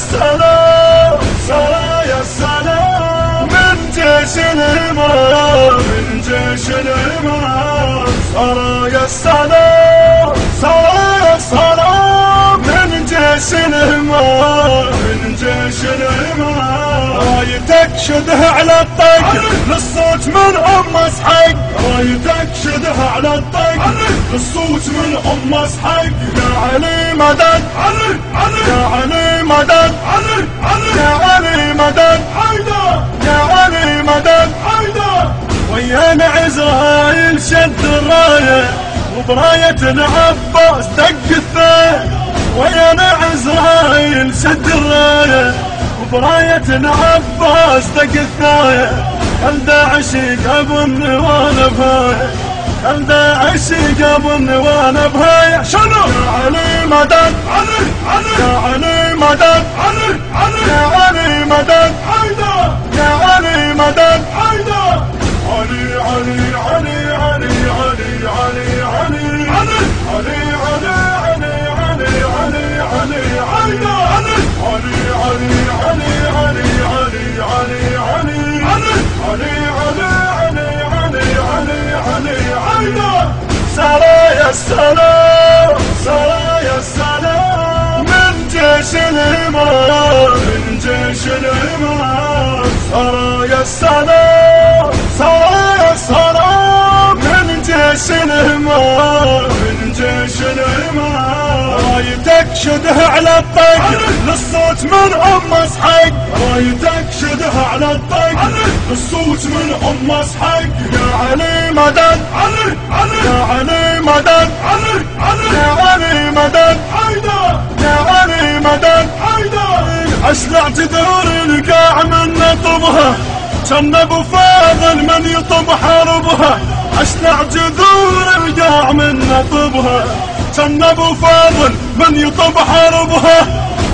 السلام سرايا السلام من جيش الإمام، من جيش الإمام. سرايا السلام سرايا السلام من جيش الإمام، من جيش الإمام. رايتك شده على الطق للصوت من اسحق، رايتك شده على الطق للصوت من اسحق. يا علي مدد علي علي، يا علي مدد علي علي، يا علي مدد حيدر، يا علي مدد حيدر. ويانا عزرايل شد الرايه وبرايه العباس دق الثاني، ويانا عزرايل شد الرايه وبرايه العباس دق الثايه. خل داعشي ابو النوان بهايه، خل داعشي ابو النوان بهايه. شنو؟ يا علي مدد علي علي، يا علي مدد علي علي، يا علي مدد حيدر، يا علي مدد حيدر. علي علي علي علي علي علي علي علي علي علي علي علي علي علي حيدر. علي علي علي علي علي علي علي علي علي علي علي علي علي حيدر. سرايا السلام سرايا السلام من جيش الإمام، من جيش الإمام. سرايا السلام سرايا السلام من جيش الإمام، من جيش الإمام. رايتك شده على الطق للصوت من اسحق، رايتك شده على الطق للصوت من اسحق. يا علي مدد علي علي، يا علي مدد علي علي، يا علي مدد حيدر، يا علي مدد حيدر. اشلع جذور القاع من نطبها كان ابو فاضل من يطب حربها. اشلع جذور القاع من نطبها كان ابو فاضل من يطب حربها.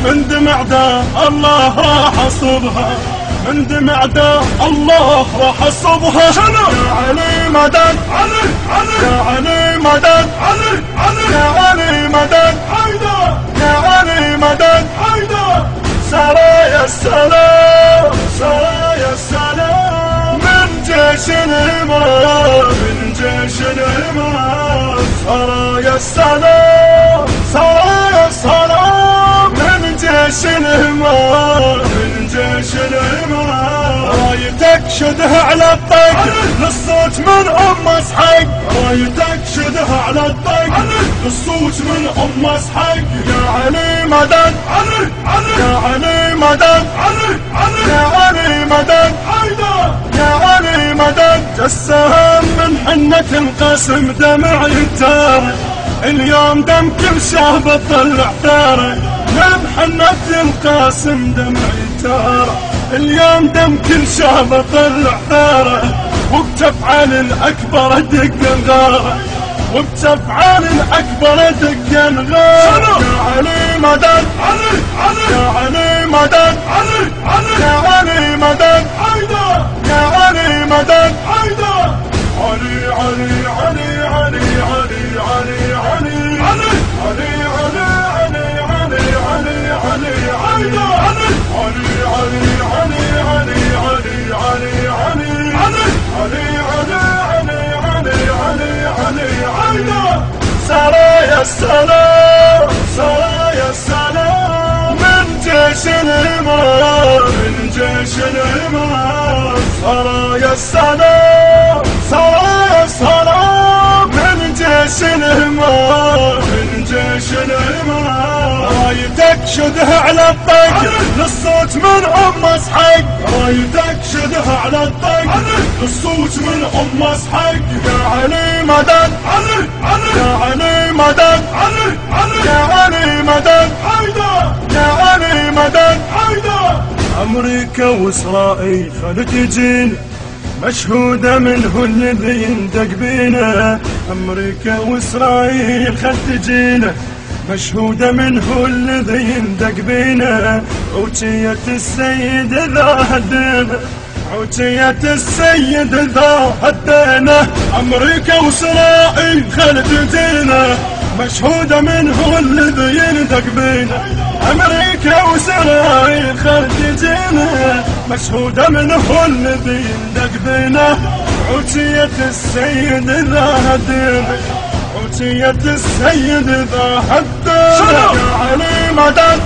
من دمع دا الله راح اصبها، من دمع دا الله راح اصبها. شنو؟ يا علي مدد علي علي، يا علي مدد علي علي، يا علي مدد حيدر، يا علي مدد حيدر. سرايا السلام سرايا السلام من جيش الإمام، من جيش الإمام. سرايا السلام سرايا السلام من جيش الإمام، من جيش الإمام. رايتك شده على الطق للصوت من اسحق، رايتك شده على الطق للصوت من اسحق. يا علي مدد علي علي، يا علي مدد علي علي، يا علي مدد حيدر، يا علي مدد. السهم من حنة القسم دمع يتارى، اليوم دم كل شهب طلع ثاره. من حنة القاسم دمع يتارى، اليوم دم كل شهب طلع ثاره. وبتفعل الأكبر دق الغاره، وبتفعل الأكبر دق الغاره. يا علي مدد علي علي، يا علي مدد علي علي، يا علي مدد حيدر، يا علي مدد حيدر. علي علي علي علي علي علي علي علي علي علي علي علي علي علي حيدر. علي علي علي علي علي علي علي علي علي علي علي علي علي حيدر. سرايا السلام سرايا السلام من جيش الإمام، من جيش الإمام. سرايا السلام سرايا السلام من جيش الإمام، من جيش الإمام. رايتك شده على الطق للصوت من اسحق، رايتك شده على الطق للصوت من اسحق. يا علي مدد علي علي، يا علي مدد علي علي، يا علي مدد حيدر، يا علي مدد حيدر. امريكا واسرائيل خل تجينا مشهودة منه الذي يندق بينا. امريكا واسرائيل خل تجينا مشهودة منه الذي يندق بينا. عوتية السيد ذا هدينا، عوتية السيد ذا هدينا. امريكا واسرائيل خل تجينا مشهودة منه الذي يندق تقبينا، أمريكا وإسرائيل خرجتنا، مشهودة منه الذي يندق بنا، عوتية السيد ذا هدينا، عوتية السيد ذا هدينا. يا علي مدد،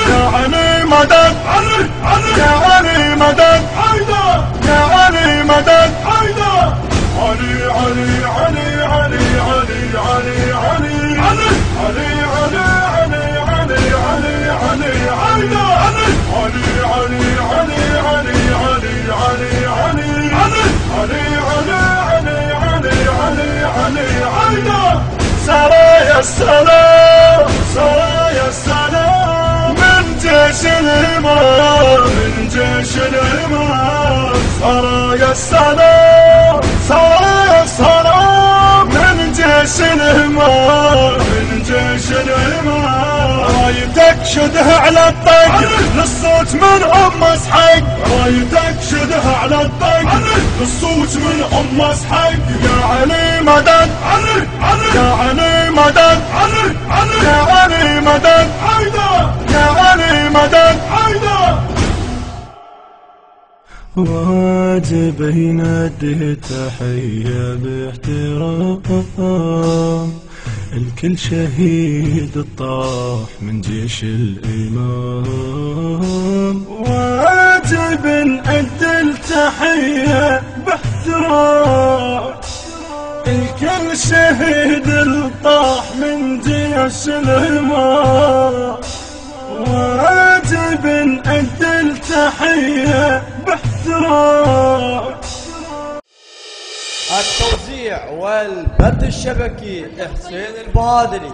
يا علي مدد، يا علي مدد، يا علي مدد، علي علي علي علي علي علي علي علي علي علي علي علي علي علي سرايا السلام، سرايا السلام من جيش الإمام، من جيش الإمام. سرايا السلام، سرايا السلام من جيش الإمام، من جيش الإمام. رايتك شده على الطق للصوت من أم اسحق، رايتك شده على الطق للصوت من أم اسحق. يا علي مدد، يا علي مدد، يا علي مدد، يا علي مدد. واجب ينادي تحية باحترام الكل شهيد الطاح من جيش الإمام. واجب نأدي التحية باحترام الكل شهيد الطاح من جيش الإمام. واجب نأدي التحية باحترام. التوزيع والبث الشبكي حسين البهادري.